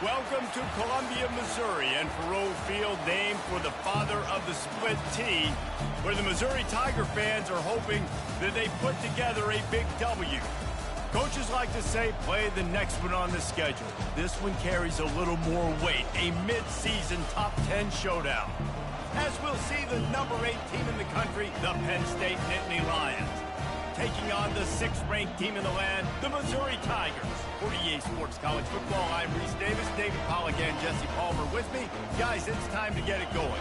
Welcome to Columbia, Missouri, and Faurot Field, named for the father of the split T, where the Missouri Tiger fans are hoping that they put together a big W. Coaches like to say, play the next one on the schedule. This one carries a little more weight, a mid-season top 10 showdown. As we'll see the number 8 team in the country, the Penn State Nittany Lions, taking on the 6th-ranked team in the land, the Missouri Tigers. For EA Sports College Football, I'm Reese Davis, David Pollack, and Jesse Palmer with me. Guys, it's time to get it going.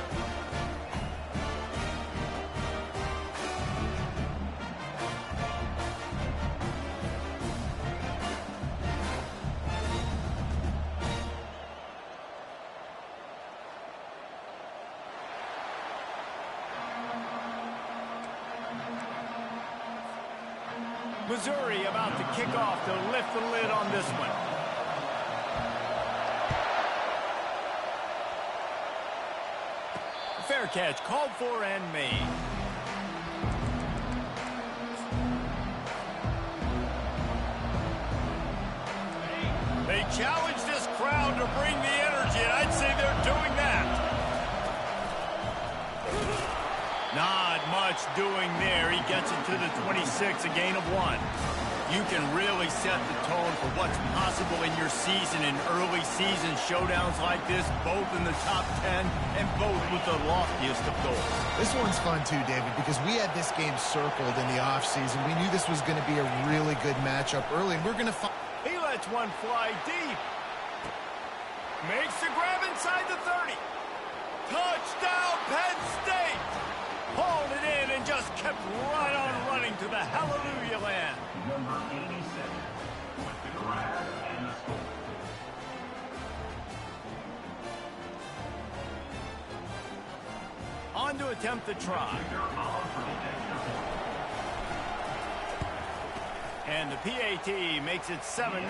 Missouri about to kick off to lift the lid on this one. Fair catch called for and made. They challenge this crowd to bring the energy, and I'd say they're doing that. Not much doing there. He gets it to the 26, a gain of 1. You can really set the tone for what's possible in your season in early season showdowns like this, both in the top 10 and both with the loftiest of goals. This one's fun too, David, because we had this game circled in the offseason. We knew this was going to be a really good matchup early, and we're going to find... He lets one fly deep. Makes the grab inside the 30. Touchdown, Penn State! Hauled it in and just kept right on running to the hallelujah land. Number 87 with the grab and the score. On to attempt the try. And the PAT makes it 7-0.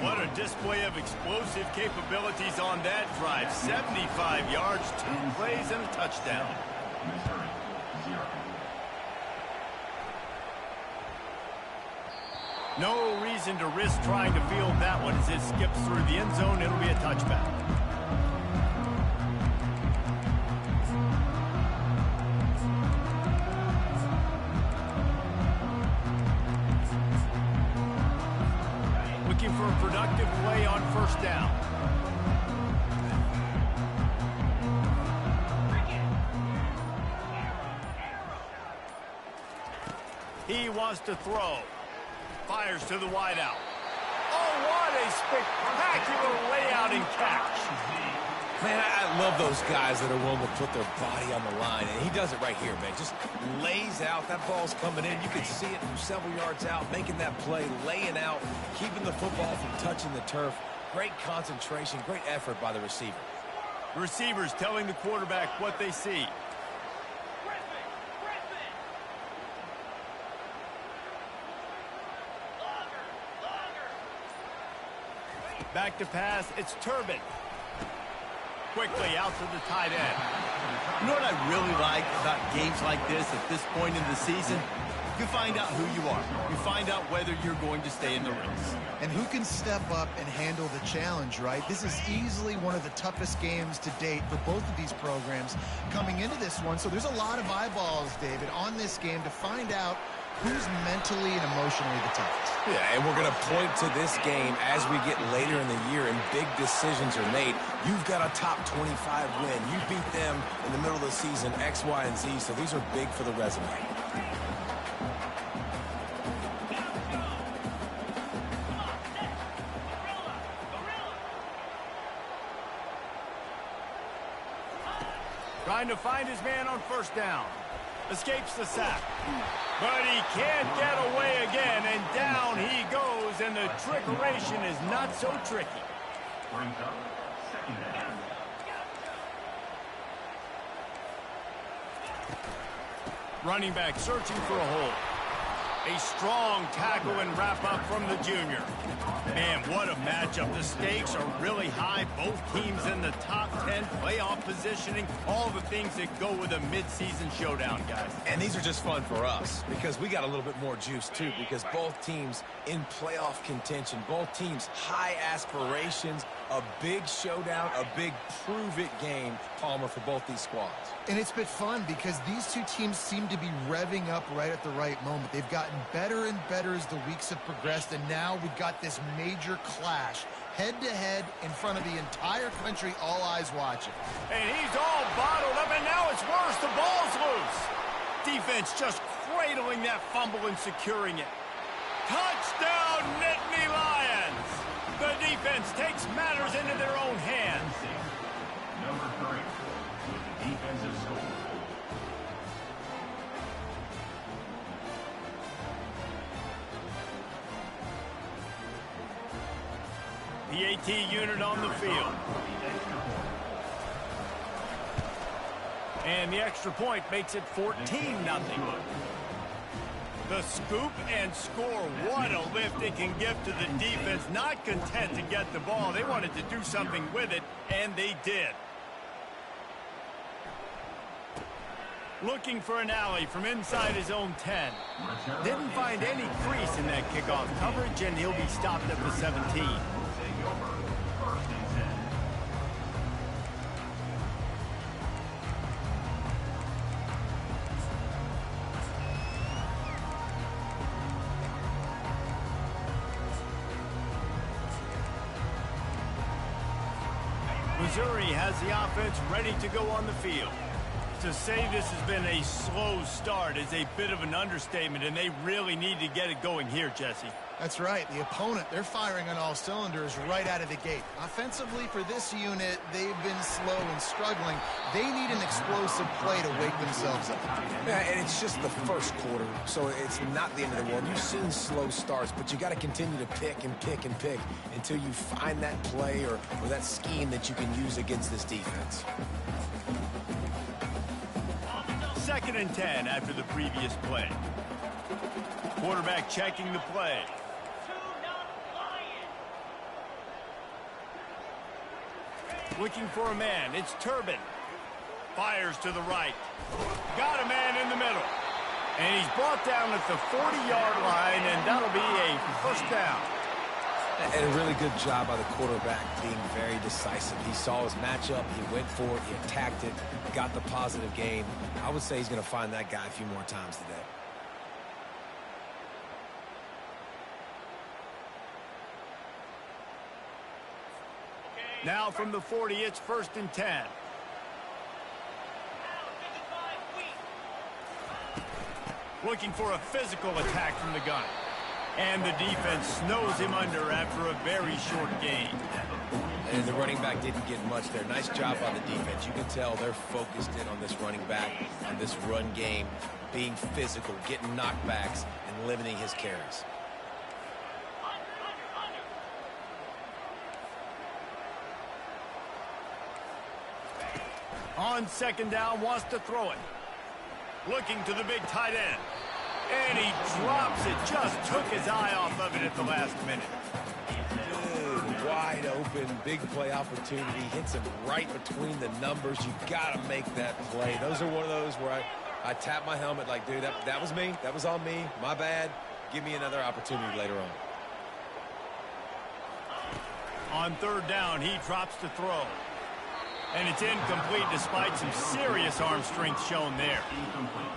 What a display of explosive capabilities on that drive. 75 yards, 2 plays, and a touchdown. Missouri, 0. No reason to risk trying to field that one. As it skips through the end zone, it'll be a touchback. Looking for a productive play on first down. He wants to throw. Fires to the wideout. Oh, what a spectacular layout and catch. Man, I love those guys that are willing to put their body on the line, and he does it right here, man. Just lays out. That ball's coming in. You can see it from several yards out, making that play, laying out, keeping the football from touching the turf. Great concentration, great effort by the receiver. Receivers telling the quarterback what they see. Back to pass, it's Turbin. Quickly out to the tight end. You know what I really like about games like this at this point in the season? You find out who you are. You find out whether you're going to stay in the race. And who can step up and handle the challenge, right? This is easily one of the toughest games to date for both of these programs coming into this one. So there's a lot of eyeballs, David, on this game to find out who's mentally and emotionally the toughest. Yeah, and we're going to point to this game as we get later in the year and big decisions are made. You've got a top 25 win. You beat them in the middle of the season, X, Y, and Z, so these are big for the resume. Trying to find his man on first down. Escapes the sack. But he can't get away again, and down he goes, and the trickeration is not so tricky. Brings up second down. Running back searching for a hole. A strong tackle and wrap-up from the junior. Man, what a matchup. The stakes are really high. Both teams in the top 10, playoff positioning, all the things that go with a mid-season showdown, guys. And these are just fun for us because we got a little bit more juice, too, because both teams in playoff contention, both teams high aspirations, A big showdown, a big prove-it game, Palmer, for both these squads. And it's been fun because these two teams seem to be revving up right at the right moment. They've gotten better and better as the weeks have progressed, and now we've got this major clash, head-to-head in front of the entire country, all eyes watching. And he's all bottled up, and now it's worse. The ball's loose. Defense just cradling that fumble and securing it. Touchdown, Nittany Lions! The defense takes matters into their own hands. Number 3 with the defensive score. The AT unit on the field. And the extra point makes it 14-0. The scoop and score. What a lift it can give to the defense. Not content to get the ball. They wanted to do something with it, and they did. Looking for an alley from inside his own 10. Didn't find any crease in that kickoff coverage, and he'll be stopped at the 17. Missouri has the offense ready to go on the field. To say this has been a slow start is a bit of an understatement, and they really need to get it going here, Jesse. That's right. The opponent, they're firing on all cylinders right out of the gate. Offensively, for this unit, they've been slow and struggling. They need an explosive play to wake themselves up. Yeah, and it's just the first quarter, so it's not the end of the world. You've seen slow starts, but you got to continue to pick and pick and pick until you find that play or that scheme that you can use against this defense. 2nd and 10 after the previous play. Quarterback checking the play. Looking for a man. It's Turbin. Fires to the right. Got a man in the middle. And he's brought down at the 40-yard line, and that'll be a first down. And a really good job by the quarterback being very decisive. He saw his matchup, he went for it, he attacked it, got the positive gain. I would say he's going to find that guy a few more times today. Now from the 40, it's 1st and 10. Looking for a physical attack from the gun. And the defense snows him under after a very short gain. And the running back didn't get much there. Nice job by the defense. You can tell they're focused in on this running back, on this run game, being physical, getting knockbacks, and limiting his carries. On 2nd down, wants to throw it. Looking to the big tight end. And he drops it. Just took his eye off of it at the last minute. Good, wide open, big play opportunity. Hits him right between the numbers. You got to make that play. Those are one of those where I tap my helmet like, dude, that was me. That was on me. My bad. Give me another opportunity later on. On 3rd down, he drops to throw. And it's incomplete despite some serious arm strength shown there.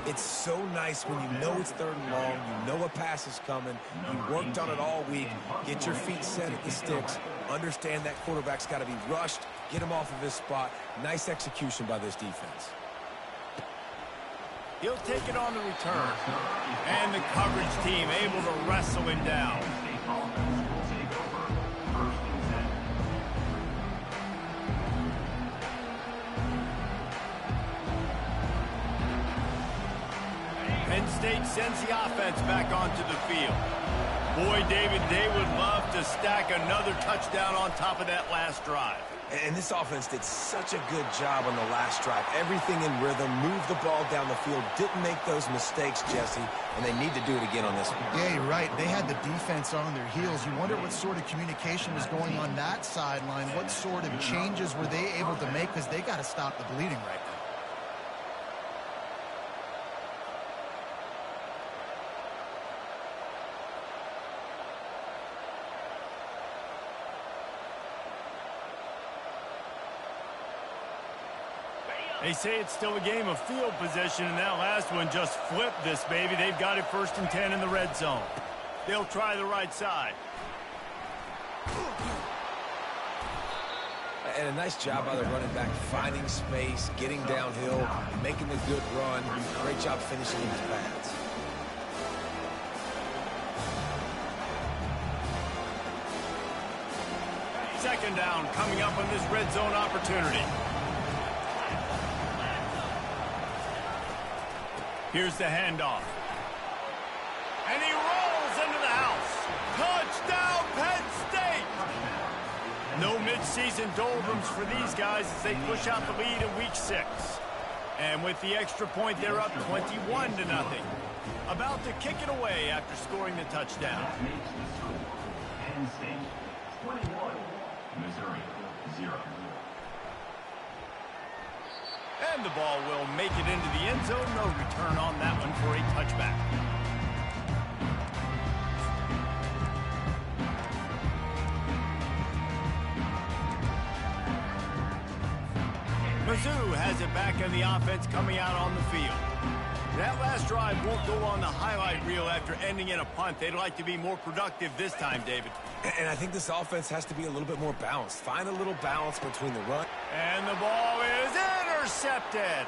It's so nice when you know it's 3rd and long, you know a pass is coming, you worked on it all week, get your feet set at the sticks, understand that quarterback's got to be rushed, get him off of his spot. Nice execution by this defense. He'll take it on the return. And the coverage team able to wrestle him down. Penn State sends the offense back onto the field. Boy, David, they would love to stack another touchdown on top of that last drive. And this offense did such a good job on the last drive. Everything in rhythm, moved the ball down the field, didn't make those mistakes, Jesse, and they need to do it again on this one. Yeah, you're right. They had the defense on their heels. You wonder what sort of communication was going on that sideline. What sort of changes were they able to make, because they got to stop the bleeding right now. They say it's still a game of field position, and that last one just flipped this baby. They've got it 1st and 10 in the red zone. They'll try the right side. And a nice job by the running back, finding space, getting downhill, making a good run. Great job finishing in his pads. Second down coming up on this red zone opportunity. Here's the handoff. And he rolls into the house. Touchdown, Penn State! No mid-season doldrums for these guys as they push out the lead in Week 6. And with the extra point, they're up 21-0. About to kick it away after scoring the touchdown. Penn State 21, Missouri 0. And the ball will make it into the end zone. No return on that one for a touchback. Mizzou has it back in the offense coming out on the field. That last drive won't go on the highlight reel after ending in a punt. They'd like to be more productive this time, David. And I think this offense has to be a little bit more balanced. Find a little balance between the run. And the ball is intercepted.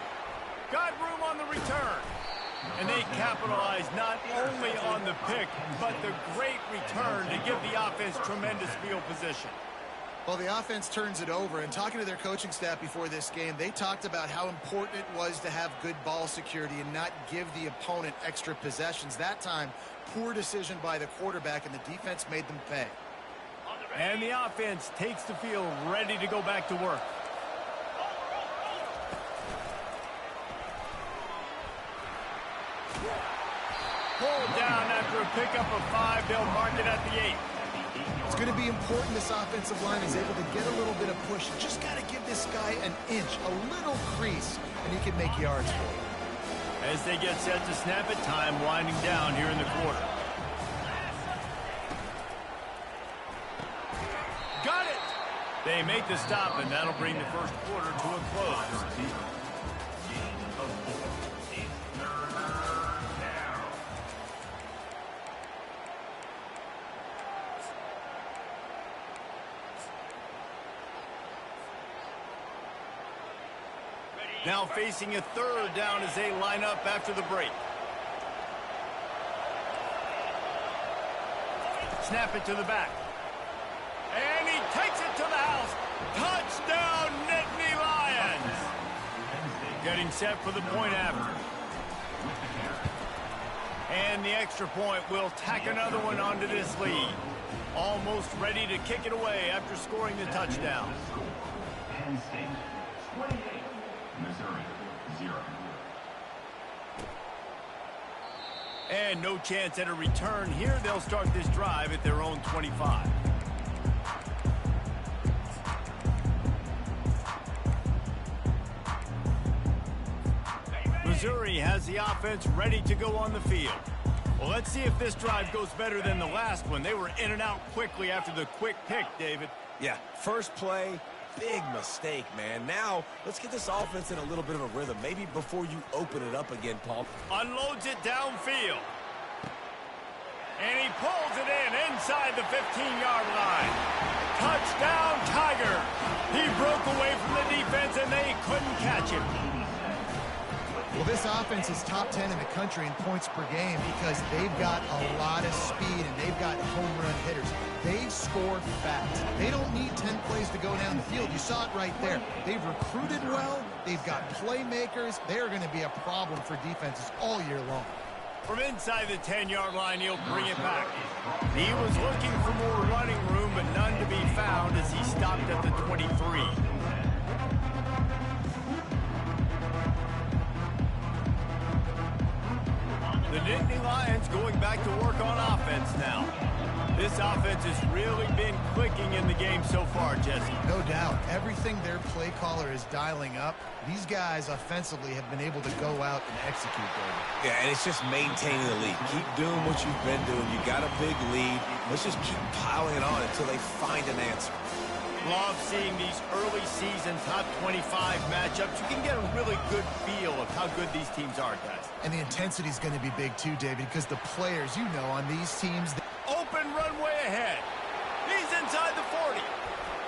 Got room on the return. And they capitalize not only on the pick, but the great return to give the offense tremendous field position. Well, the offense turns it over, and talking to their coaching staff before this game, they talked about how important it was to have good ball security and not give the opponent extra possessions. That time, poor decision by the quarterback, and the defense made them pay. And the offense takes the field ready to go back to work. Pulled down after a pickup of 5. They'll mark it at the 8. It's going to be important this offensive line is able to get a little bit of push. You just got to give this guy an inch, a little crease, and he can make yards for you. As they get set to snap it, time winding down here in the quarter. Got it! They make the stop, and that'll bring the first quarter to a close. Now facing a 3rd down as they line up after the break. Snap it to the back. And he takes it to the house. Touchdown, Nittany Lions. Getting set for the point after. And the extra point will tack another one onto this lead. Almost ready to kick it away after scoring the touchdown. Penn State 28, Missouri 0. And no chance at a return here. They'll start this drive at their own 25. Missouri has the offense ready to go on the field. Well, let's see if this drive goes better than the last one. They were in and out quickly after the quick pick, David. Yeah, first play, big mistake, man. Now, let's get this offense in a little bit of a rhythm. Maybe before you open it up again, Paul. Unloads it downfield. And he pulls it in inside the 15-yard line. Touchdown, Tiger. He broke away from the defense, and they couldn't catch him. Well, this offense is top 10 in the country in points per game because they've got a lot of speed and they've got home run hitters. They score fast. They don't need 10 plays to go down the field. You saw it right there. They've recruited well. They've got playmakers. They're going to be a problem for defenses all year long. From inside the 10-yard line, he'll bring it back. He was looking for more running room, but none to be found as he stopped at the 23. The Nittany Lions going back to work on offense now. This offense has really been clicking in the game so far, Jesse. No doubt. Everything their play caller is dialing up, these guys offensively have been able to go out and execute, David. Yeah, and it's just maintaining the lead. Keep doing what you've been doing. You got a big lead. Let's just keep piling it on until they find an answer. Love seeing these early season top 25 matchups. You can get a really good feel of how good these teams are, guys. And the intensity is going to be big too, David, because the players, you know, on these teams. Open runway ahead. He's inside the 40.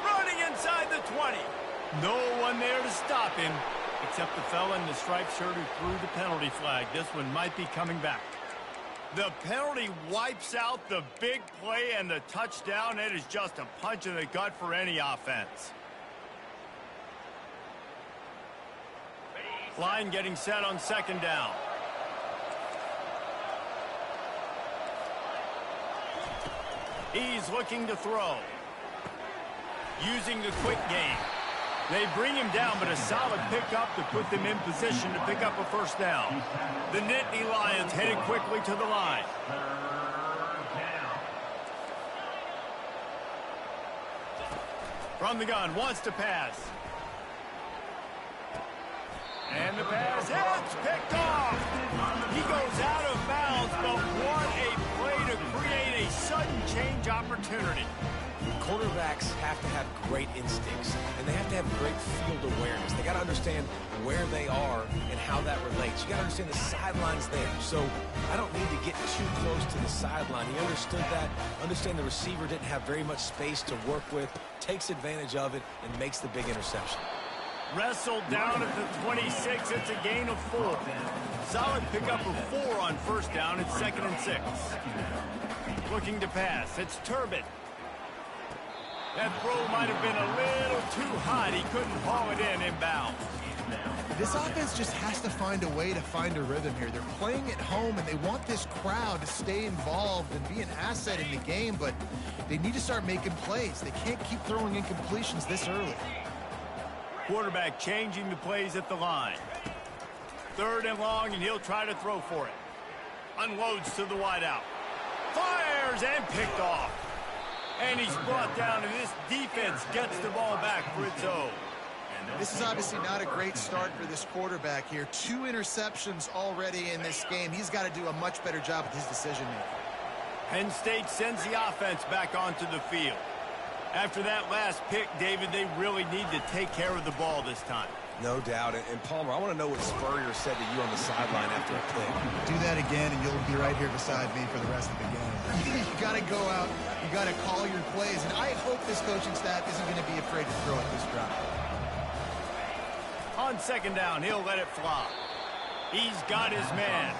Running inside the 20. No one there to stop him, except the fella in the striped shirt who threw the penalty flag. This one might be coming back. The penalty wipes out the big play and the touchdown. It is just a punch in the gut for any offense. Line getting set on second down. He's looking to throw. Using the quick game. They bring him down, but a solid pickup to put them in position to pick up a first down. The Nittany Lions headed quickly to the line. From the gun, wants to pass. And the pass hits, picked off. He goes out of bounds, but what a play to create a sudden change opportunity. Quarterbacks have to have great instincts, and they have to have great field awareness. They got to understand where they are and how that relates. You got to understand the sidelines there. So I don't need to get too close to the sideline. He understood that. Understand the receiver didn't have very much space to work with, takes advantage of it, and makes the big interception. Wrestled down at the 26. It's a gain of 4. Solid pickup of 4 on first down. It's 2nd and 6. Looking to pass. It's Turbin. That throw might have been a little too hot. He couldn't haul it in inbound. This offense just has to find a way to find a rhythm here. They're playing at home, and they want this crowd to stay involved and be an asset in the game, but they need to start making plays. They can't keep throwing incompletions this early. Quarterback changing the plays at the line. 3rd and long, and he'll try to throw for it. Unloads to the wideout. Fires and picked off. And he's brought down, and this defense gets the ball back for its own. This is obviously not a great start for this quarterback here. 2 interceptions already in this game. He's got to do a much better job with his decision-making. Penn State sends the offense back onto the field. After that last pick, David, they really need to take care of the ball this time. No doubt. And Palmer, I want to know what Spurrier said to you on the sideline after a pick. Do that again, and you'll be right here beside me for the rest of the game. You got to go out. You got to call your plays. And I hope this coaching staff isn't going to be afraid to throw at this drive. On second down, he'll let it fly. He's got his man.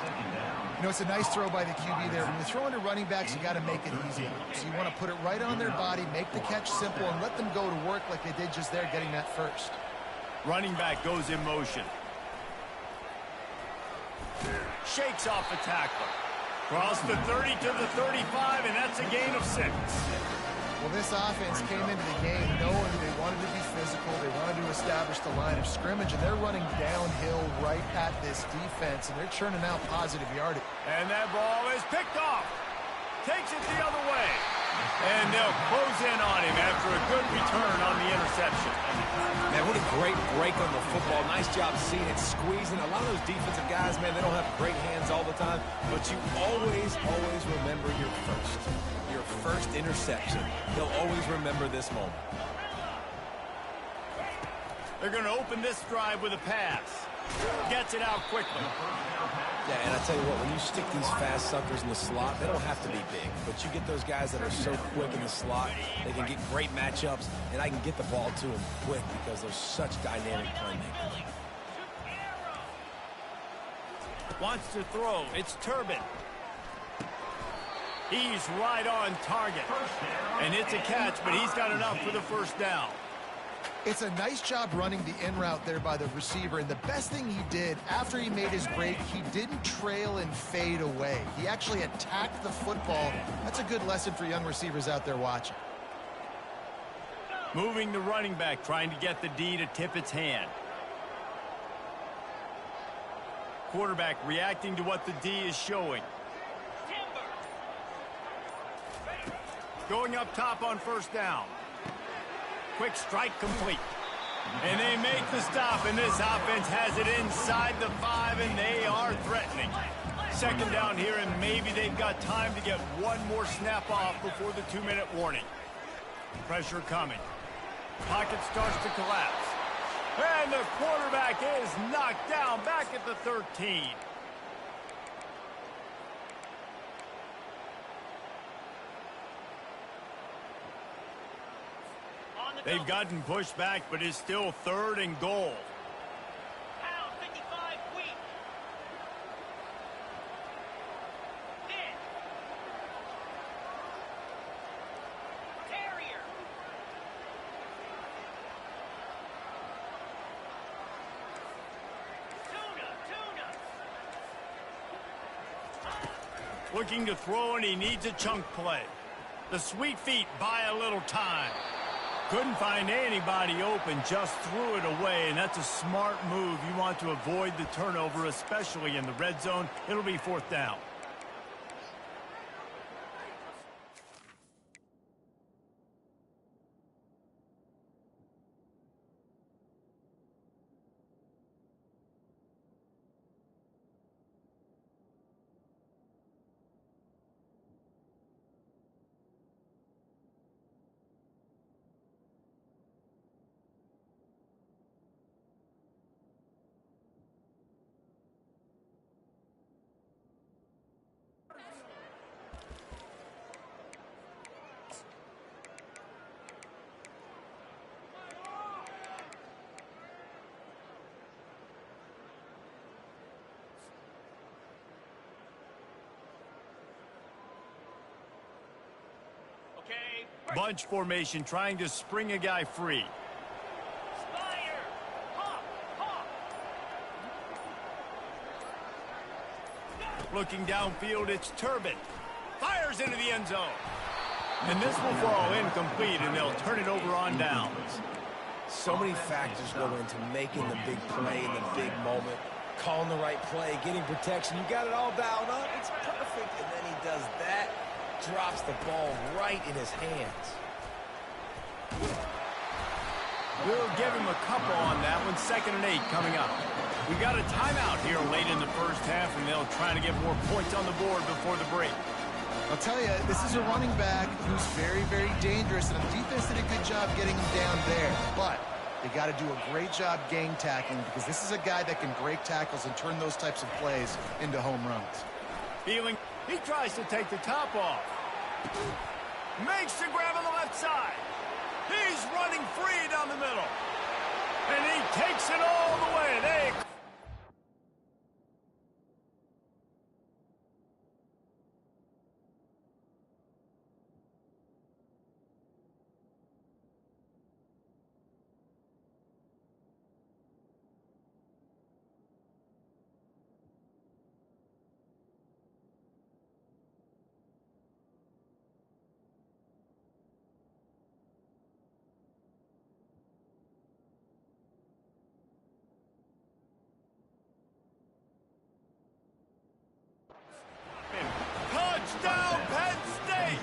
You know, it's a nice throw by the QB there. When you're throwing to running backs, you got to make it easy. So you want to put it right on their body, make the catch simple, and let them go to work like they did just there, getting that first. Running back goes in motion. Shakes off the tackler. Cross the 30 to the 35, and that's a gain of 6. Well, this offense came into the game knowing they wanted to be physical. They wanted to establish the line of scrimmage, and they're running downhill right at this defense, and they're churning out positive yardage. And that ball is picked off. Takes it the other way. And they'll close in on him after a good return on the interception. Man, what a great break on the football. Nice job seeing it, squeezing. A lot of those defensive guys, man, they don't have great hands all the time, but you always remember your first interception. They'll always remember this moment. They're going to open this drive with a pass. Gets it out quickly. Yeah, and I tell you what, when you stick these fast suckers in the slot, they don't have to be big. But you get those guys that are so quick in the slot, they can get great matchups, and I can get the ball to them quick because they're such dynamic playmakers. Wants to throw. It's Turbin. He's right on target. And it's a catch, but he's got enough for the first down. It's a nice job running the in route there by the receiver, and the best thing he did after he made his break, he didn't trail and fade away. He actually attacked the football. That's a good lesson for young receivers out there watching. Moving the running back, trying to get the D to tip its hand. Quarterback reacting to what the D is showing. Going up top on first down. Quick strike complete. And they make the stop, and this offense has it inside the 5, and they are threatening. Second down here, and maybe they've got time to get one more snap off before the 2-minute warning. Pressure coming. Pocket starts to collapse. And the quarterback is knocked down back at the 13. They've gotten pushed back, but it's still 3rd and goal. Pound 55 weak. Hit. Terrier. Tuna. Looking to throw, and he needs a chunk play. The sweet feet buy a little time. Couldn't find anybody open, just threw it away, and that's a smart move. You want to avoid the turnover, especially in the red zone. It'll be 4th down. Okay. Bunch formation trying to spring a guy free. Spire. Hawk. Hawk. Looking downfield, it's Turbin. Fires into the end zone. And this will fall incomplete, and they'll turn it over on downs. So many factors go into making the big play in the big moment. Calling the right play, getting protection. You got it all dialed up. It's perfect. And then he does that. Drops the ball right in his hands. We'll give him a couple on that one. 2nd and 8 coming up. We got a timeout here late in the first half, and they'll try to get more points on the board before the break. I'll tell you, this is a running back who's very, very dangerous, and the defense did a good job getting him down there. But they got to do a great job gang tackling, because this is a guy that can break tackles and turn those types of plays into home runs. Feeling, he tries to take the top off. Makes the grab on the left side. He's running free down the middle. And he takes it all the way. They touchdown, Penn State!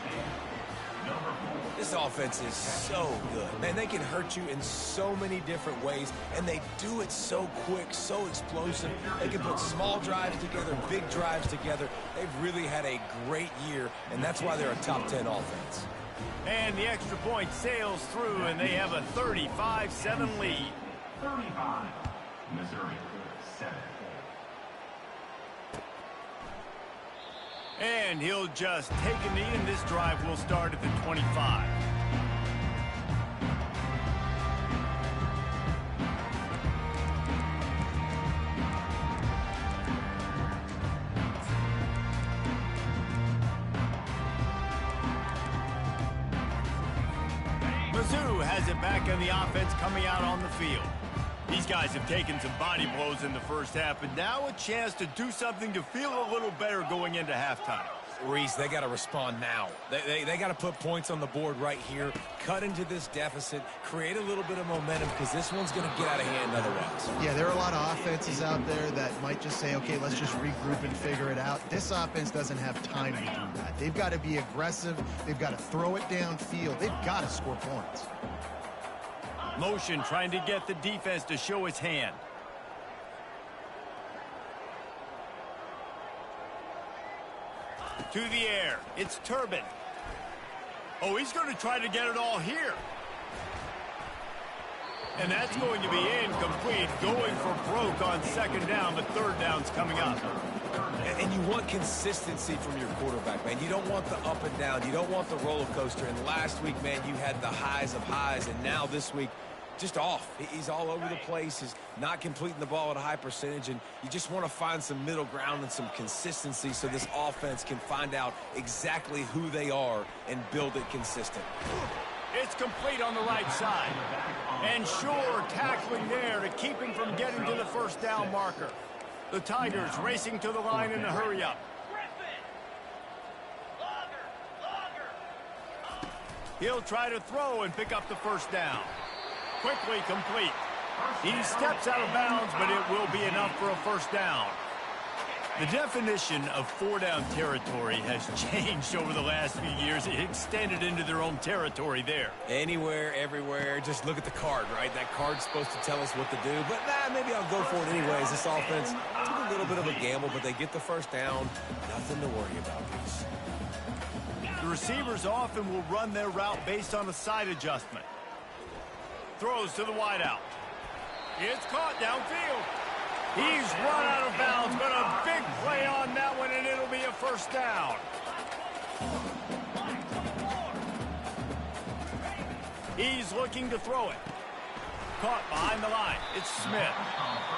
This offense is so good. Man, they can hurt you in so many different ways, and they do it so quick, so explosive. They can put small drives together, big drives together. They've really had a great year, and that's why they're a top 10 offense. And the extra point sails through, and they have a 35-7 lead. 35, Missouri, 7. And he'll just take a knee, and this drive will start at the 25. Mizzou has it back on the offense coming out on the field. These guys have taken some body blows in the first half, but now a chance to do something to feel a little better going into halftime. Reese, they got to respond now. They got to put points on the board right here, cut into this deficit, create a little bit of momentum, because this one's going to get out of hand otherwise. Yeah, there are a lot of offenses out there that might just say, okay, let's just regroup and figure it out. This offense doesn't have time to do that. They've got to be aggressive. They've got to throw it downfield. They've got to score points. Motion trying to get the defense to show his hand. To the air. It's Turbin. Oh, he's going to try to get it all here. And that's going to be incomplete, going for broke on second down, but third down's coming up. And you want consistency from your quarterback, man. You don't want the up and down. You don't want the roller coaster. And last week, man, you had the highs of highs, and now this week, just off. He's all over the place. He's not completing the ball at a high percentage, and you just want to find some middle ground and some consistency so this offense can find out exactly who they are and build it consistent. It's complete on the right side. And sure, tackling there to keep him from getting to the first down marker. The Tigers racing to the line in a hurry-up. He'll try to throw and pick up the first down. Quickly complete. He steps out of bounds, but it will be enough for a first down. The definition of four-down territory has changed over the last few years. It extended into their own territory there. Anywhere, everywhere, just look at the card, right? That card's supposed to tell us what to do, but maybe I'll go for it anyways. This offense took a little bit of a gamble, but they get the first down. Nothing to worry about, guys. The receivers often will run their route based on a side adjustment. Throws to the wideout. It's caught downfield. He's run out of bounds, but a big play on that one, and it'll be a first down. He's looking to throw it. Caught behind the line. It's Smith.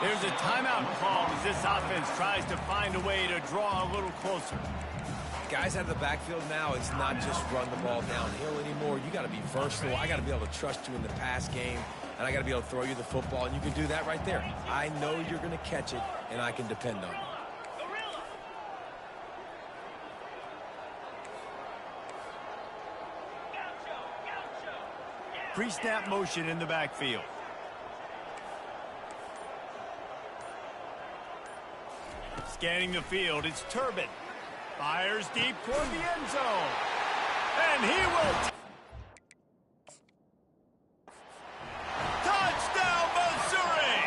There's a timeout call as this offense tries to find a way to draw a little closer. Guys out of the backfield now, it's not just run the ball downhill anymore. You got to be versatile. I got to be able to trust you in the pass game, and I got to be able to throw you the football, and you can do that right there. I know you're going to catch it, and I can depend on you. Pre-snap motion in the backfield. Scanning the field, it's Turbin. Fires deep toward the end zone. And he will... Touchdown, Missouri!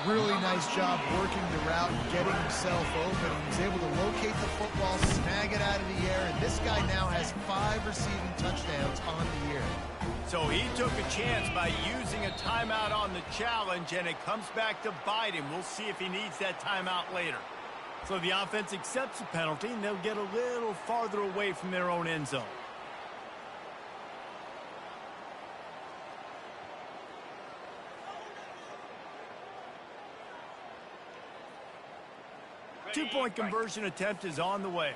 Really nice job working the route and getting himself open. He was able to locate the football, snag it out of the air, and this guy now has 5 receiving touchdowns on the year. So he took a chance by using a timeout on the challenge, and it comes back to bite him. We'll see if he needs that timeout later. So the offense accepts the penalty, and they'll get a little farther away from their own end zone. Two-point conversion attempt is on the way.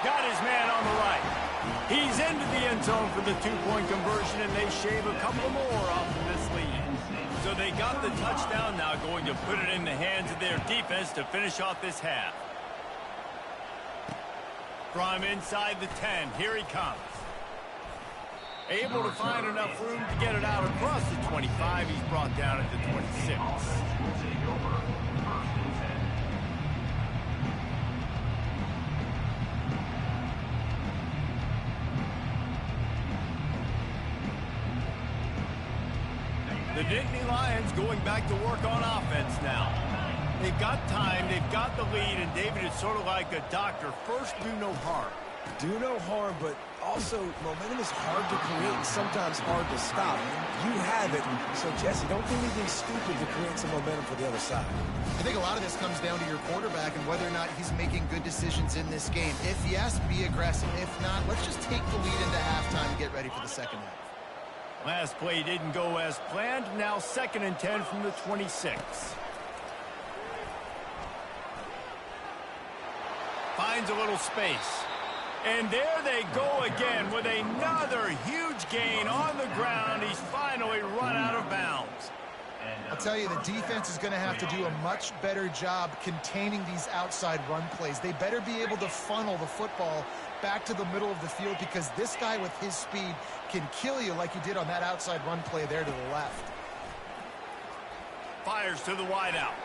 Got his man on the right. He's into the end zone for the two-point conversion, and they shave a couple more off of this lead. So they got the touchdown, now going to put it in the hands of their defense to finish off this half. From inside the 10, here he comes. Able to find enough room to get it out across the 25. He's brought down at the 26. The Nittany Lions going back to work on offense now. They've got time, they've got the lead, and David is sort of like a doctor. First, do no harm. Do no harm, but also momentum is hard to create and sometimes hard to stop. You have it, so Jesse, don't do anything stupid to create some momentum for the other side. I think a lot of this comes down to your quarterback and whether or not he's making good decisions in this game. If yes, be aggressive. If not, let's just take the lead into halftime and get ready for the second half. Last play didn't go as planned. Now 2nd and 10 from the 26. Finds a little space. And there they go again with another huge gain on the ground. He's finally run out of bounds. I'll tell you, the defense is going to have to do a much better job containing these outside run plays. They better be able to funnel the football back to the middle of the field, because this guy with his speed can kill you like he did on that outside run play there to the left. Fires to the wideout.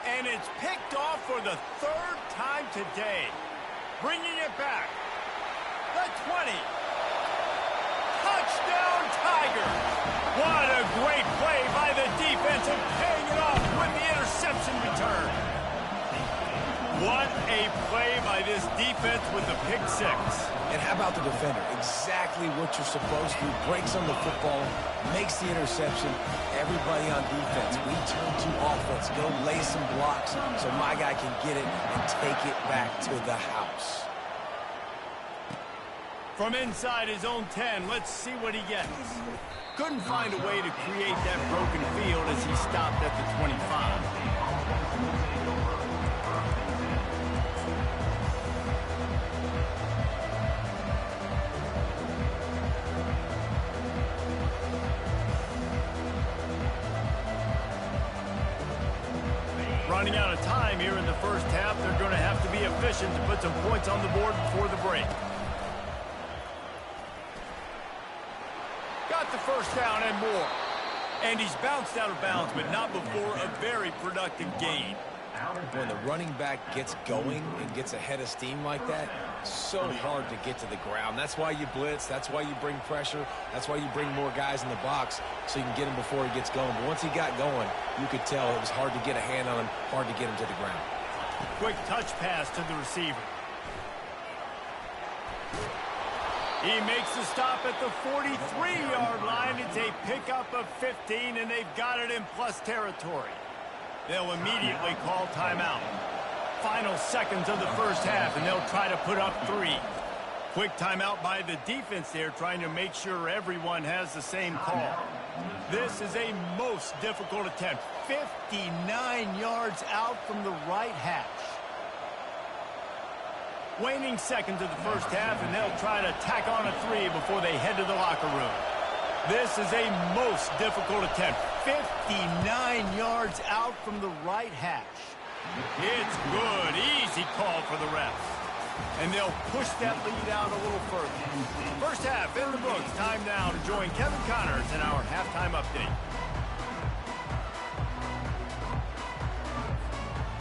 And it's picked off for the 3rd time today. Bringing it back. The 20. Touchdown, Tigers. What a great play by the defense, and paying it off with the interception return. What a play by this defense with the pick six. And how about the defender? Exactly what you're supposed to. Breaks on the football, makes the interception. Everybody on defense, we turn to offense. Go lay some blocks so my guy can get it and take it back to the house. From inside his own 10, let's see what he gets. Couldn't find a way to create that broken field as he stopped at the 25. Running out of time here in the first half, they're going to have to be efficient to put some points on the board before the break. Got the first down and more. And he's bounced out of bounds, but not before a very productive gain. When the running back gets going and gets ahead of steam like that, so hard to get to the ground. That's why you blitz. That's why you bring pressure. That's why you bring more guys in the box so you can get him before he gets going. But once he got going, you could tell it was hard to get a hand on him, hard to get him to the ground. Quick touch pass to the receiver. He makes the stop at the 43-yard line. It's a pickup of 15, and they've got it in plus territory. They'll immediately call timeout. Final seconds of the first half, and they'll try to put up 3. Quick timeout by the defense there, trying to make sure everyone has the same call. This is a most difficult attempt. 59 yards out from the right hash. Waning seconds of the first half, and they'll try to tack on a 3 before they head to the locker room. This is a most difficult attempt. 59 yards out from the right hash. It's good. Easy call for the refs. And they'll push that lead out a little further. First half in the books. Time now to join Kevin Connors in our halftime update.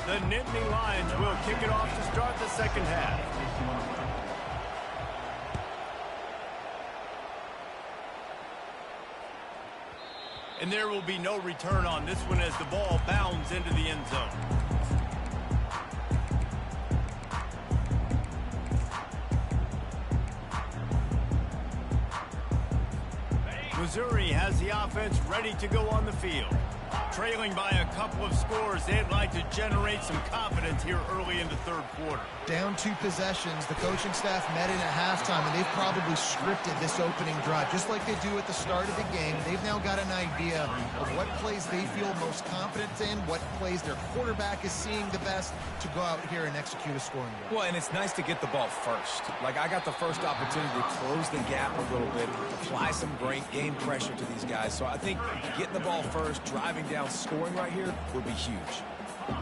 The Nittany Lions will kick it off to start the second half. And there will be no return on this one as the ball bounds into the end zone. Missouri has the offense ready to go on the field. Trailing by a couple of scores, they'd like to generate some confidence here early in the third quarter. Down 2 possessions, the coaching staff met in at halftime, and they've probably scripted this opening drive. Just like they do at the start of the game, they've now got an idea of what plays they feel most confident in, what plays their quarterback is seeing the best to go out here and execute a scoring drive. Well, and it's nice to get the ball first. Like, I got the first opportunity to close the gap a little bit, apply some great game pressure to these guys. So I think getting the ball first, driving down, scoring right here would be huge.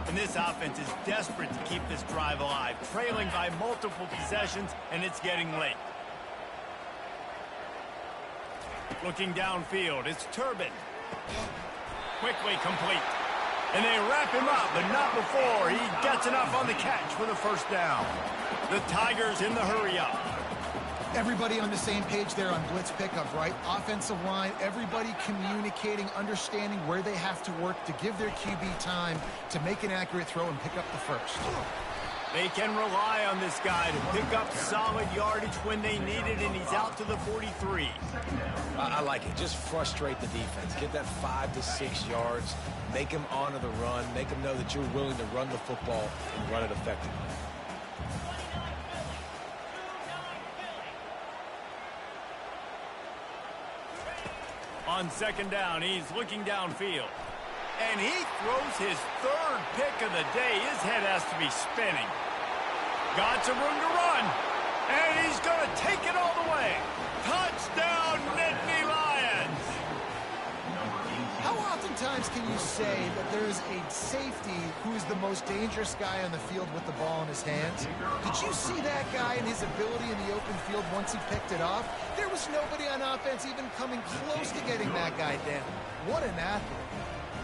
And this offense is desperate to keep this drive alive, trailing by multiple possessions, and it's getting late. Looking downfield, it's Turbin. Quickly complete. And they wrap him up, but not before he gets enough on the catch for the first down. The Tigers in the hurry up. Everybody on the same page there on blitz pickup, right? Offensive line, everybody communicating, understanding where they have to work to give their QB time to make an accurate throw and pick up the first. They can rely on this guy to pick up solid yardage when they need it, and he's out to the 43. I like it. Just frustrate the defense. Get that 5 to 6 yards. Make them honor the run. Make them know that you're willing to run the football and run it effectively. On second down, he's looking downfield. And he throws his third pick of the day. His head has to be spinning. Got some room to run. And he's going to take it all the way. Touchdown, Nittany Lions! How oftentimes can you say that there's a safety who's the most dangerous guy on the field with the ball in his hands? Did you see that guy and his ability in the open field once he picked it off? There was nobody on offense even coming close to getting that guy down. What an athlete.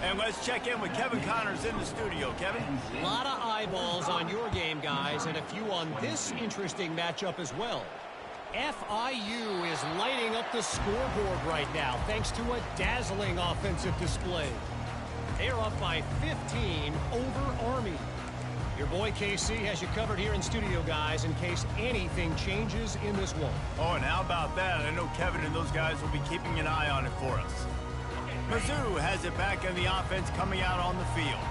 And let's check in with Kevin Connors in the studio. Kevin? A lot of eyeballs on your game, guys, and a few on this interesting matchup as well. FIU is lighting up the scoreboard right now thanks to a dazzling offensive display. They're up by 15 over Army. Your boy KC has you covered here in studio, guys, in case anything changes in this one. Oh, and how about that? I know Kevin and those guys will be keeping an eye on it for us. Mizzou has it back in the offense coming out on the field.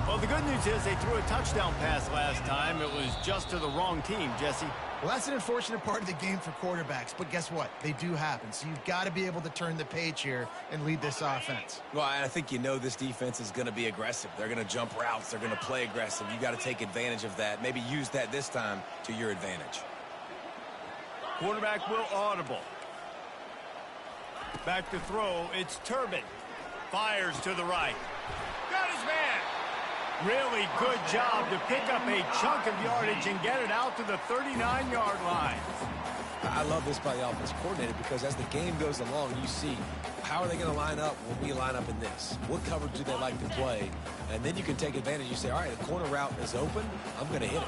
Well, the good news is they threw a touchdown pass last time. It was just to the wrong team, Jesse. Well, that's an unfortunate part of the game for quarterbacks, but guess what? They do happen. So you've got to be able to turn the page here and lead this offense. Well, I think you know this defense is going to be aggressive. They're going to jump routes. They're going to play aggressive. You got to take advantage of that. Maybe use that this time to your advantage. Quarterback will audible. Back to throw. It's Turbin. Fires to the right. Got his man. Really good job to pick up a chunk of yardage and get it out to the 39-yard line. I love this by the offensive coordinator because as the game goes along, you see how are they going to line up when we line up in this? What coverage do they like to play? And then you can take advantage. You say, all right, the corner route is open. I'm going to hit it.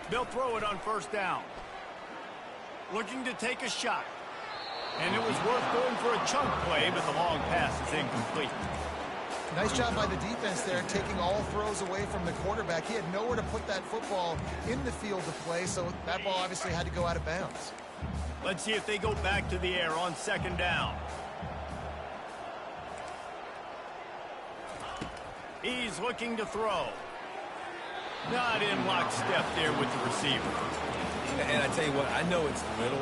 They'll throw it on first down. Looking to take a shot. And it was worth going for a chunk play, but the long pass is incomplete. Nice job by the defense there, taking all throws away from the quarterback. He had nowhere to put that football in the field to play, so that ball obviously had to go out of bounds. Let's see if they go back to the air on second down. He's looking to throw. Not in lockstep there with the receiver. And I tell you what, I know it's little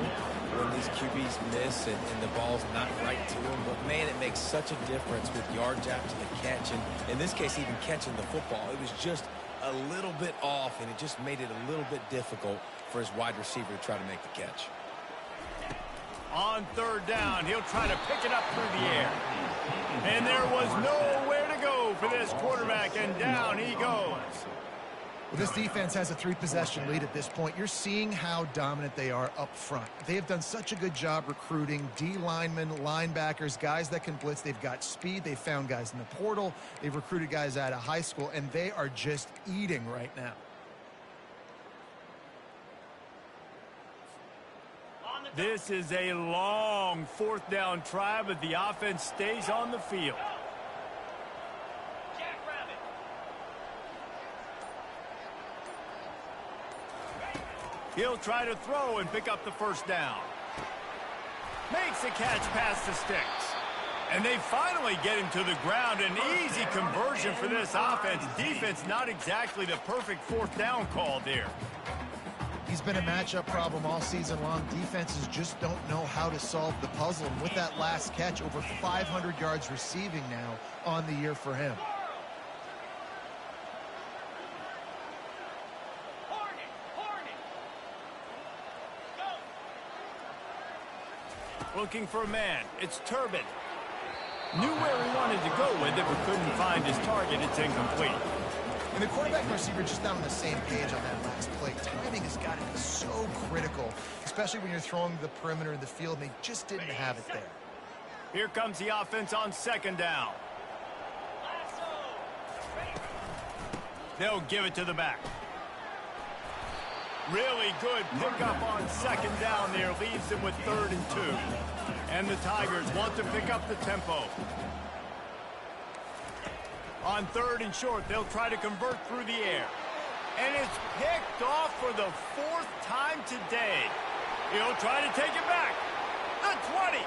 when these QBs miss and the ball's not right to them, but man, it makes such a difference with yards after the catch. And in this case, even catching the football, it was just a little bit off, and it just made it a little bit difficult for his wide receiver to try to make the catch. On third down, he'll try to pick it up through the air. And there was nowhere to go for this quarterback, and down he goes. Well, this defense has a 3-possession lead at this point. You're seeing how dominant they are up front. They have done such a good job recruiting D linemen, linebackers, guys that can blitz. They've got speed. They've found guys in the portal. They've recruited guys out of high school, and they are just eating right now. This is a long fourth down try, but the offense stays on the field. He'll try to throw and pick up the first down. Makes the catch past the sticks. And they finally get him to the ground. An easy conversion for this offense. Defense not exactly the perfect fourth down call there. He's been a matchup problem all season long. Defenses just don't know how to solve the puzzle. And with that last catch, over 500 yards receiving now on the year for him. Looking for a man. It's Turbin. Knew where he wanted to go with it, but couldn't find his target. It's incomplete. And the quarterback and receiver just not on the same page on that last play. Timing has got to be so critical, especially when you're throwing the perimeter in the field, and they just didn't have it there. Here comes the offense on second down. They'll give it to the back. Really good pickup on second down there. Leaves them with 3rd and 2. And the Tigers want to pick up the tempo. On 3rd and short, they'll try to convert through the air. And it's picked off for the 4th time today. He'll try to take it back. The 20.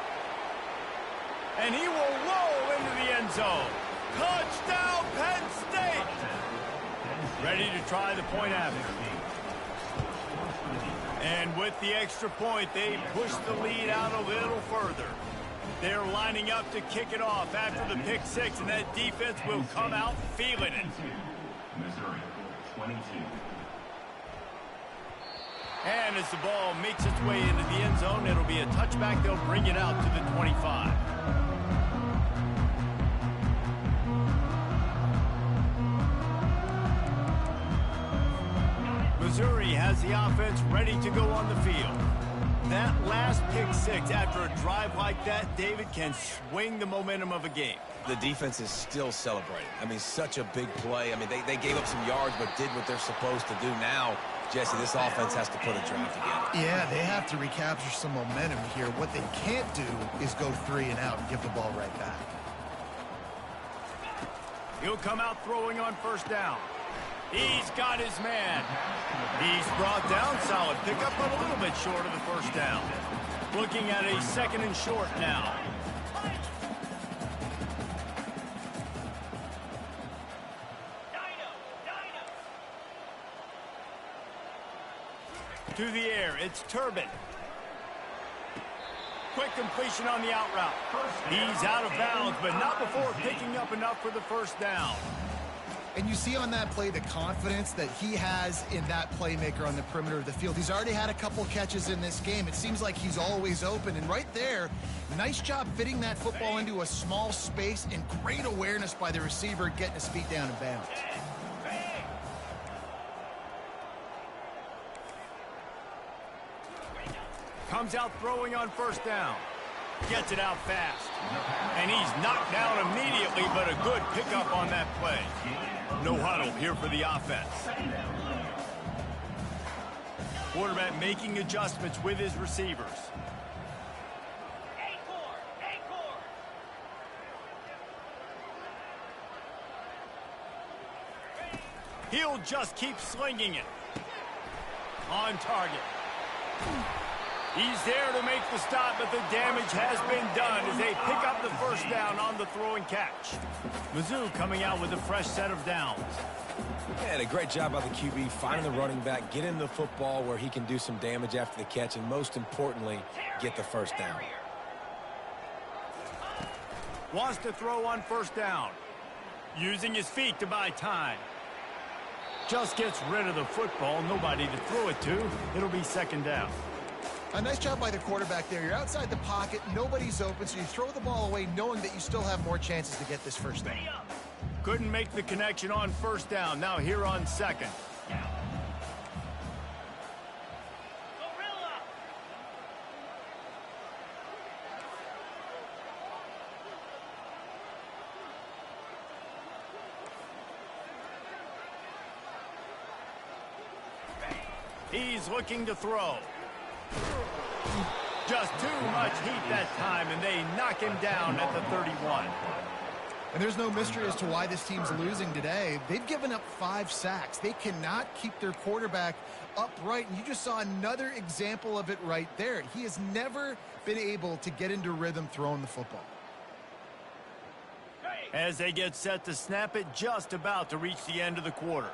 And he will roll into the end zone. Touchdown, Penn State. Ready to try the point after. And with the extra point, they push the lead out a little further. They're lining up to kick it off after the pick six, and that defense will come out feeling it. Missouri, 22. And as the ball makes its way into the end zone, it'll be a touchback. They'll bring it out to the 25. Missouri has the offense ready to go on the field. That last pick six after a drive like that, David, can swing the momentum of a game. The defense is still celebrating. I mean, such a big play. I mean, they gave up some yards but did what they're supposed to do. Now, Jesse, this offense has to put a drive together. Yeah, they have to recapture some momentum here. What they can't do is go 3 and out and give the ball right back. He'll come out throwing on first down. He's got his man. He's brought down. Solid pickup, but a little bit short of the first down. Looking at a 2nd and short now. To the air, it's Turbin. Quick completion on the out route. He's out of bounds, but not before picking up enough for the first down. And you see on that play the confidence that he has in that playmaker on the perimeter of the field. He's already had a couple catches in this game. It seems like he's always open. And right there, nice job fitting that football into a small space and great awareness by the receiver getting his feet down in bounds. Comes out throwing on first down. Gets it out fast. And he's knocked down immediately, but a good pickup on that play. No huddle here for the offense. Quarterback making adjustments with his receivers. He'll just keep slinging it. On target. He's there to make the stop, but the damage has been done as they pick up the first down on the throw and catch. Mizzou coming out with a fresh set of downs. Yeah, and a great job by the QB finding the running back, getting the football where he can do some damage after the catch, and most importantly, get the first down. Wants to throw on first down. Using his feet to buy time. Just gets rid of the football. Nobody to throw it to. It'll be 2nd down. A nice job by the quarterback there. You're outside the pocket. Nobody's open, so you throw the ball away knowing that you still have more chances to get this first down. Couldn't make the connection on first down. Now here on 2nd. He's looking to throw. Just too much heat that time, and they knock him down at the 31. And there's no mystery as to why this team's losing today. They've given up 5 sacks. They cannot keep their quarterback upright, and you just saw another example of it right there. He has never been able to get into rhythm throwing the football. As they get set to snap it, just about to reach the end of the quarter.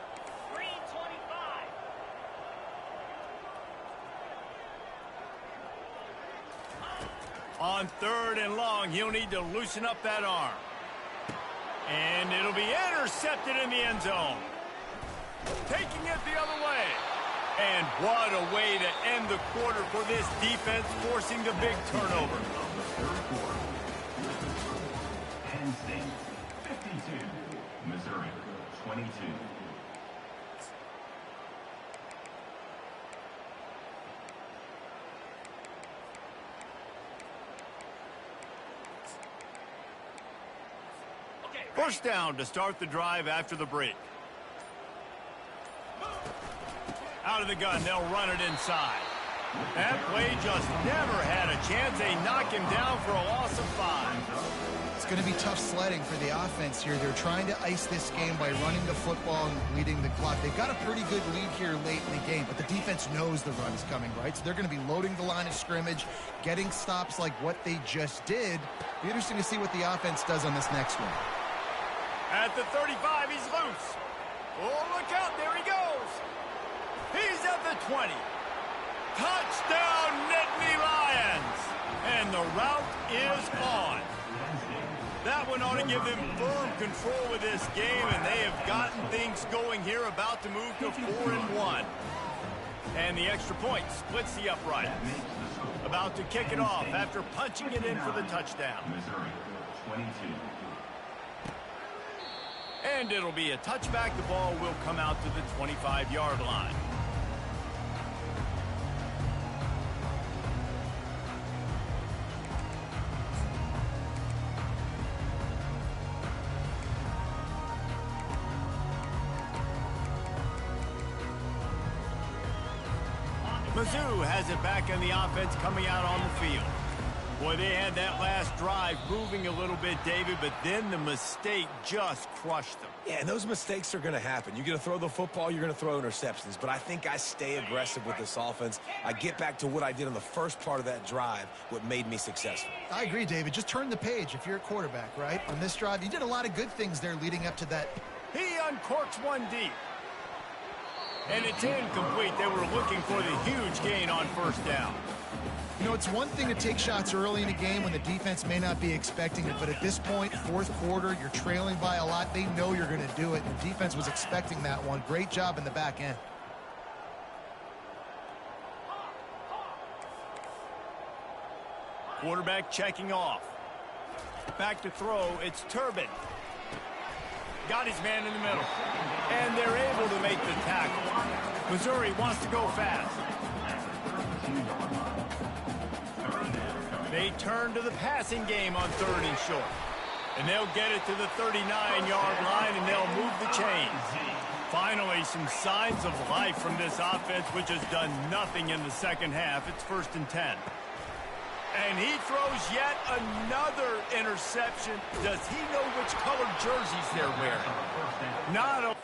On 3rd and long, he'll need to loosen up that arm. And it'll be intercepted in the end zone. Taking it the other way. And what a way to end the quarter for this defense, forcing the big turnover. Penn State, 52. Missouri, 22. First down to start the drive after the break. Out of the gun, they'll run it inside. That play just never had a chance. They knock him down for a loss of 5. It's going to be tough sledding for the offense here. They're trying to ice this game by running the football and bleeding the clock. They've got a pretty good lead here late in the game, but the defense knows the run is coming, right? So they're going to be loading the line of scrimmage, getting stops like what they just did. Be interesting to see what the offense does on this next one. At the 35, he's loose. Oh, look out, there he goes. He's at the 20. Touchdown, Nittany Lions. And the route is on. That one ought to give them firm control of this game, and they have gotten things going here, about to move to 4-1. And the extra point splits the uprights. About to kick it off after punching it in for the touchdown. Missouri, 22. And it'll be a touchback. The ball will come out to the 25-yard line. Mizzou has it back in the offense coming out on the field. Boy, they had that last drive moving a little bit, David, but then the mistake just crushed them. Yeah, and those mistakes are going to happen. You're going to throw the football, you're going to throw interceptions. But I think I stay aggressive with this offense. I get back to what I did on the first part of that drive, what made me successful. I agree, David. Just turn the page if you're a quarterback, right? On this drive, you did a lot of good things there leading up to that. He uncorks one deep. And it's incomplete. They were looking for the huge gain on first down. You know, it's one thing to take shots early in a game when the defense may not be expecting it, but at this point, fourth quarter, you're trailing by a lot. They know you're going to do it, and the defense was expecting that one. Great job in the back end. Quarterback checking off. Back to throw, it's Turbin. Got his man in the middle. And they're able to make the tackle. Missouri wants to go fast. They turn to the passing game on 3rd and short. And they'll get it to the 39-yard line, and they'll move the chains. Finally, some signs of life from this offense, which has done nothing in the second half. It's 1st and 10. And he throws yet another interception. Does he know which color jerseys they're wearing? Not a...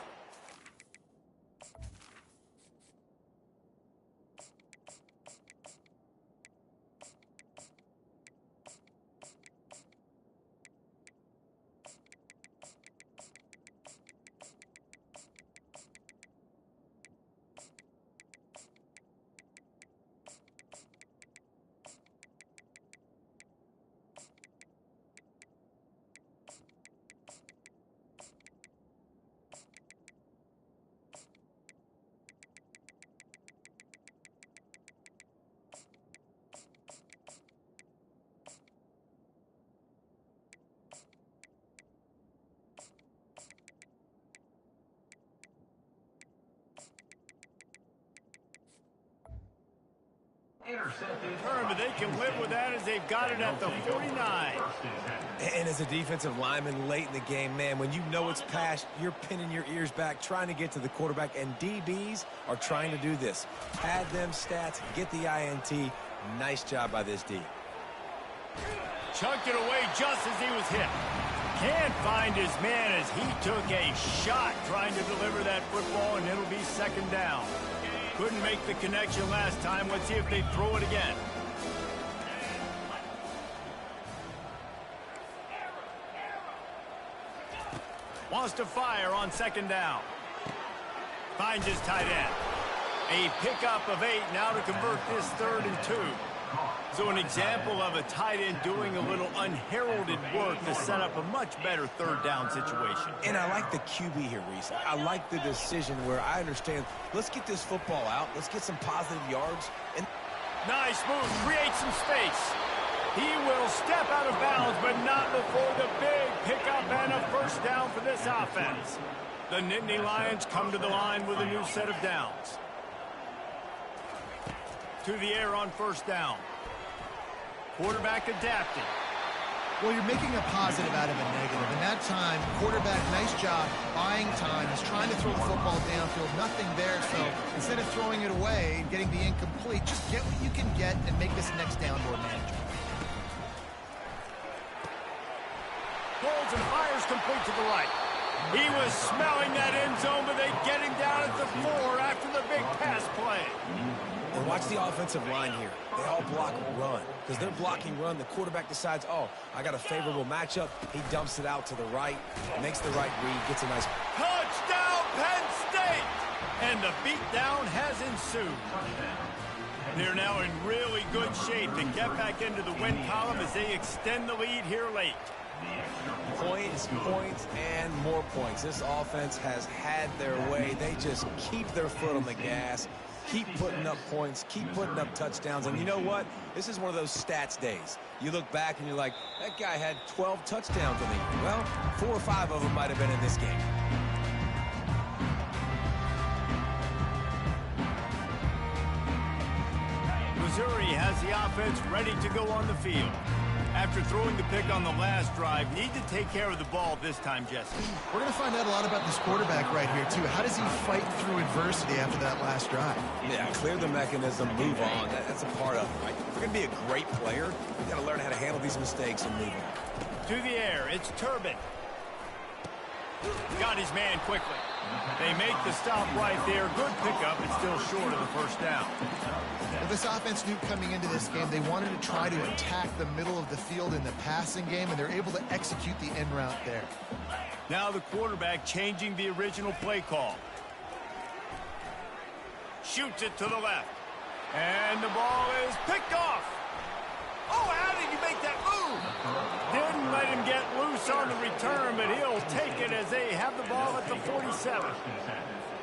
But they can live with that as they've got it at the 49. And as a defensive lineman late in the game, man, when you know it's past, you're pinning your ears back, trying to get to the quarterback, and DBs are trying to do this. Pad them stats, get the INT. Nice job by this D. Chunked it away just as he was hit. Can't find his man as he took a shot trying to deliver that football, and it'll be 2nd down. Couldn't make the connection last time. Let's see if they throw it again. Wants to fire on 2nd down. Finds his tight end. A pickup of 8 now to convert this 3rd and 2. So an example of a tight end doing a little unheralded work to set up a much better 3rd down situation. And I like the QB here, Reese. I like the decision where I understand, let's get this football out. Let's get some positive yards. And nice move. Create some space. He will step out of bounds, but not before the big pickup and a 1st down for this offense. The Nittany Lions come to the line with a new set of downs. To the air on 1st down. Quarterback adapted. Well, you're making a positive out of a negative. And that time, quarterback, nice job, buying time. He's trying to throw the football downfield. Nothing there, so instead of throwing it away and getting the incomplete, just get what you can get and make this next down more manageable. Holds and fires complete to the right. He was smelling that end zone, but they get him down at the 4 after the big pass play. And watch the offensive line here. They all block run. Because they're blocking run, the quarterback decides, oh, I got a favorable matchup. He dumps it out to the right, makes the right read, gets a nice... Touchdown, Penn State! And the beatdown has ensued. They're now in really good shape to get back into the win column as they extend the lead here late. Points, points, and more points. This offense has had their way. They just keep their foot on the gas. Keep putting up points, keep putting up touchdowns. And you know what? This is one of those stats days. You look back and you're like, that guy had 12 touchdowns in the year. Well, 4 or 5 of them might have been in this game. Missouri has the offense ready to go on the field. After throwing the pick on the last drive, need to take care of the ball this time, Jesse. We're going to find out a lot about this quarterback right here, too. How does he fight through adversity after that last drive? Yeah, clear the mechanism, move on. That's a part of it, right? If you're going to be a great player, you got to learn how to handle these mistakes and move on. To the air, it's Turbin. Got his man quickly. They make the stop right there. Good pickup, but still short of the first down. Well, this offense knew coming into this game they wanted to try to attack the middle of the field in the passing game, and they're able to execute the end route there. Now the quarterback changing the original play call. Shoots it to the left. And the ball is picked off. Oh, how did he make that move? Didn't let him get loose on the return, but he'll take it as they have the ball at the 47.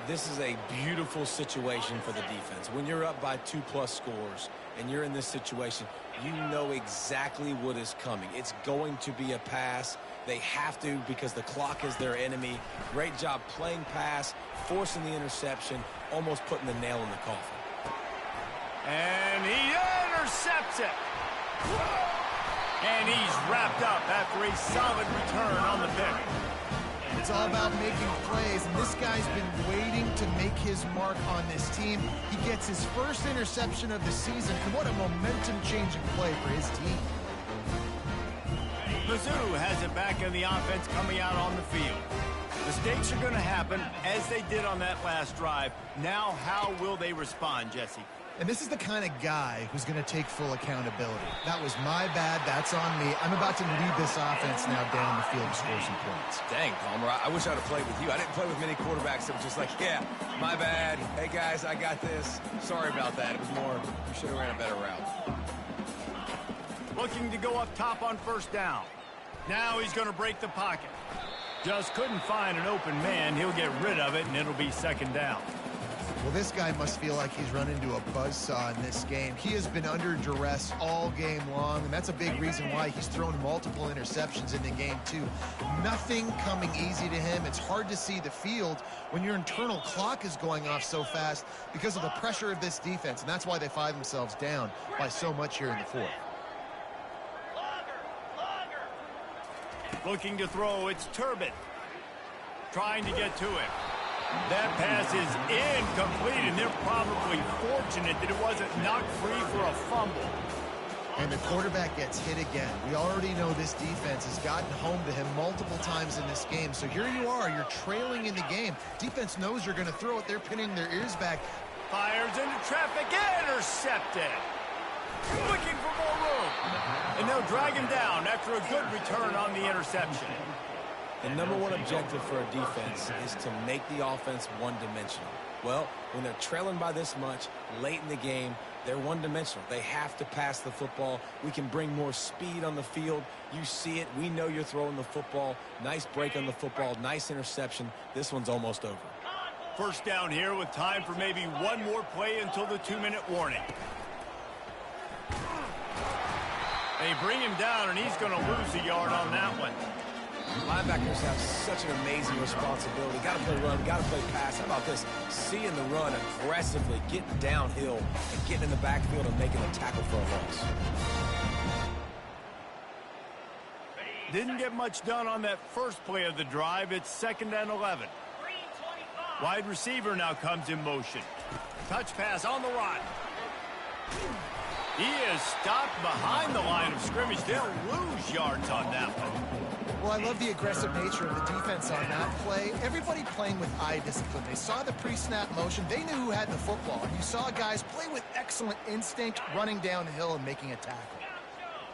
This is a beautiful situation for the defense. When you're up by 2+ scores and you're in this situation, you know exactly what is coming. It's going to be a pass. They have to because the clock is their enemy. Great job playing pass, forcing the interception, almost putting the nail in the coffin. And he intercepts it. And he's wrapped up after a solid return on the pick. It's all about making plays, and this guy's been waiting to make his mark on this team. He gets his first interception of the season, and what a momentum-changing play for his team. Mizzou has it back in the offense coming out on the field. Mistakes are going to happen as they did on that last drive. Now, how will they respond, Jesse? And this is the kind of guy who's going to take full accountability. That was my bad. That's on me. I'm about to lead this offense now down the field to score some points. Dang, Palmer, I wish I'd have played with you. I didn't play with many quarterbacks that were just like, yeah, my bad. Hey, guys, I got this. Sorry about that. It was more, you should have ran a better route. Looking to go up top on first down. Now he's going to break the pocket. Just couldn't find an open man. He'll get rid of it, and it'll be second down. Well, this guy must feel like he's run into a buzzsaw in this game. He has been under duress all game long, and that's a big reason why he's thrown multiple interceptions in the game, too. Nothing coming easy to him. It's hard to see the field when your internal clock is going off so fast because of the pressure of this defense, and that's why they find themselves down by so much here in the fourth. Looking to throw, it's Turbin. Trying to get to him. That pass is incomplete, and they're probably fortunate that it wasn't knocked free for a fumble. And the quarterback gets hit again. We already know this defense has gotten home to him multiple times in this game. So here you are, you're trailing in the game. Defense knows you're going to throw it. They're pinning their ears back. Fires into traffic, intercepted. Looking for more room. And they'll drag him down after a good return on the interception. The number one objective for a defense is to make the offense one-dimensional. Well, when they're trailing by this much, late in the game, they're one-dimensional. They have to pass the football. We can bring more speed on the field. You see it. We know you're throwing the football. Nice break on the football. Nice interception. This one's almost over. First down here with time for maybe one more play until the 2-minute warning. They bring him down, and he's going to lose a yard on that one. Linebackers have such an amazing responsibility. Got to play run, got to play pass. How about this? Seeing the run aggressively, getting downhill, and getting in the backfield and making a tackle for a loss. Didn't get much done on that first play of the drive. It's 2nd and 11. Wide receiver now comes in motion. Touch pass on the run. He is stopped behind the line of scrimmage. They'll lose yards on that one. Well, I love the aggressive nature of the defense on that play. Everybody playing with eye discipline. They saw the pre-snap motion. They knew who had the football. And you saw guys play with excellent instinct, running downhill and making a tackle.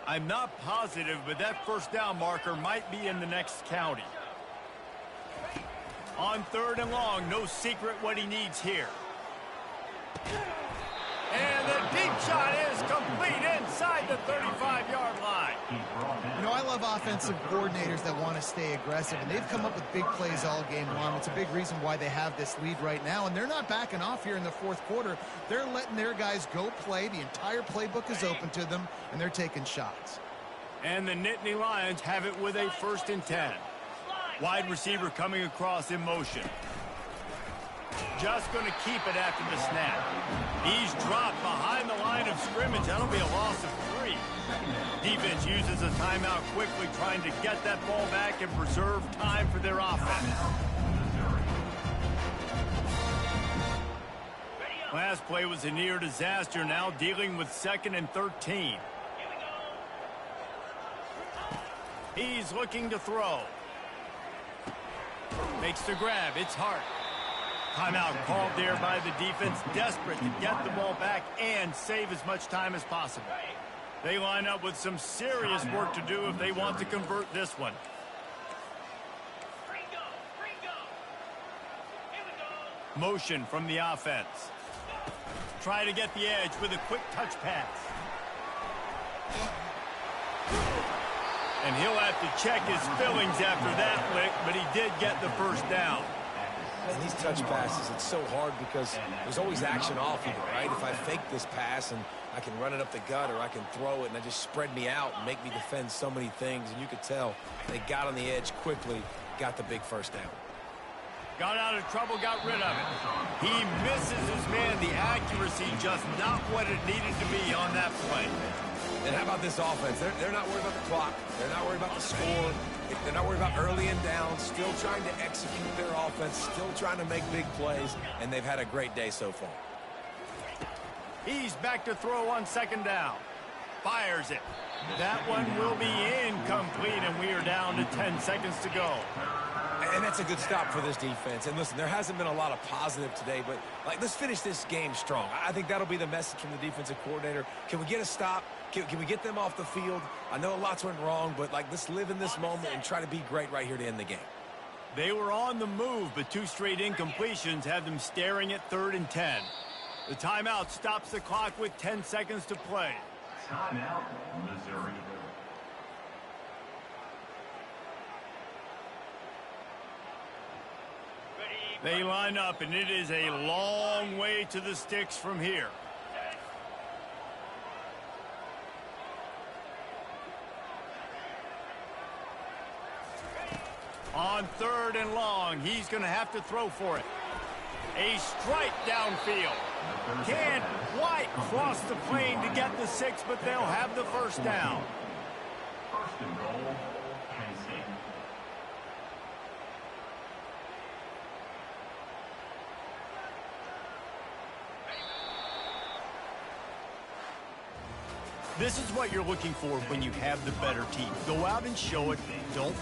I'm not positive, but that first down marker might be in the next county. On 3rd and long, no secret what he needs here. And the deep shot is complete inside the 35-yard line. You know, I love offensive coordinators that want to stay aggressive, and they've come up with big plays all game long. It's a big reason why they have this lead right now, and they're not backing off here in the 4th quarter. They're letting their guys go play. The entire playbook is open to them, and they're taking shots. And the Nittany Lions have it with a 1st and 10. Wide receiver coming across in motion. Just going to keep it after the snap. He's dropped behind the line of scrimmage. That'll be a loss of 3. Defense uses a timeout quickly, trying to get that ball back and preserve time for their offense. Last play was a near disaster, now dealing with 2nd and 13. He's looking to throw. Makes the grab. It's Hart. Timeout called there by the defense, desperate to get the ball back and save as much time as possible. They line up with some serious work to do if they want to convert this one. Motion from the offense. Try to get the edge with a quick touch pass. And he'll have to check his fillings after that lick, but he did get the first down. And these touch passes, it's so hard because there's always action off of it, right? If I fake this pass and I can run it up the gut or I can throw it and I just spread me out and make me defend so many things. And you could tell they got on the edge quickly, got the big first down. Got out of trouble, got rid of it. He misses his man. The accuracy just not what it needed to be on that play. And how about this offense? They're not worried about the clock. They're not worried about the score. They're not worried about early and down. Still trying to execute their offense. Still trying to make big plays. And they've had a great day so far. He's back to throw on 2nd down. Fires it. That one will be incomplete, and we are down to 10 seconds to go. And that's a good stop for this defense. And listen, there hasn't been a lot of positive today, but let's finish this game strong. I think that'll be the message from the defensive coordinator. Can we get a stop? Can we get them off the field? I know lots went wrong, but let's live in this moment and try to be great right here to end the game. They were on the move, but 2 straight incompletions have them staring at 3rd and 10. The timeout stops the clock with 10 seconds to play. Timeout, Missouri. They line up, and it is a long way to the sticks from here. On 3rd and long, he's going to have to throw for it. A strike downfield. Can't quite cross the plane to get the 6, but they'll have the first down. 1st and goal, Penn State. This is what you're looking for when you have the better team. Go out and show it. Don't